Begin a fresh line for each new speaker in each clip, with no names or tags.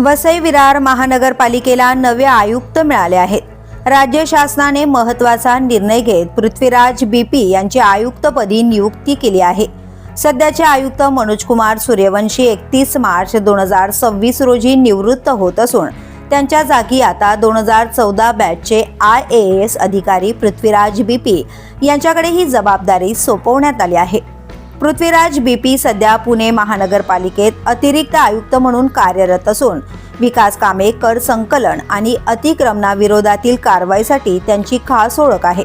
वसई विरार महानगरपालिकेला नवे आयुक्त मिळाले आहेत। राज्य शासनाने महत्त्वाचा निर्णय घेत पृथ्वीराज बीपी यांची आयुक्तपदी नियुक्ती केली आहे। सध्याचे आयुक्त मनोज कुमार सूर्यवंशी 31 मार्च 2026 रोजी निवृत्त होत असून त्यांच्या जागी आता 2014 बॅचचे IAS अधिकारी पृथ्वीराज बीपी यांच्याकडे ही जबाबदारी सोपवण्यात आली आहे। पृथ्वीराज बीपी सध्या पुणे महानगरपालिकेत अतिरिक्त आयुक्त म्हणून कार्यरत असून विकास कामे, कर संकलन आणि अतिक्रमणाविरोधातील कारवाईसाठी त्यांची खास ओळख आहे।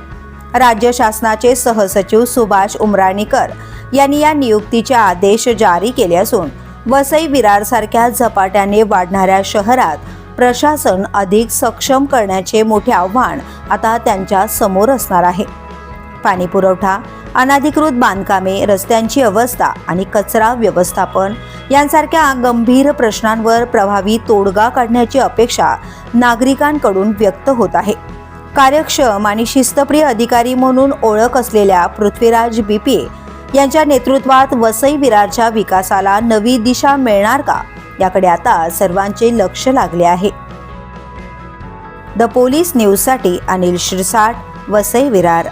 राज्य शासनाचे सहसचिव सुभाष उमराणीकर यांनी या नियुक्तीचे आदेश जारी केले असून वसई विरार सारख्या झपाट्याने वाढणाऱ्या शहरात प्रशासन अधिक सक्षम करण्याचे मोठे आव्हान आता त्यांच्या समोर असणार आहे। पाणी पुरवठा, अनधिकृत बांधकामे, रस्त्यांची अवस्था आणि कचरा व्यवस्थापन यांसारख्या गंभीर प्रश्नांवर प्रभावी तोडगा काढण्याची अपेक्षा नागरिकांकडून व्यक्त होत आहे। कार्यक्षम आणि शिस्तप्रिय अधिकारी म्हणून ओळख असलेल्या पृथ्वीराज बीपी यांच्या नेतृत्वात वसई विरारच्या विकासाला नवी दिशा मिळणार का, याकडे आता सर्वांचे लक्ष लागले आहे। द पोलीस न्यूजसाठी अनिल शिरसाट, वसई विरार।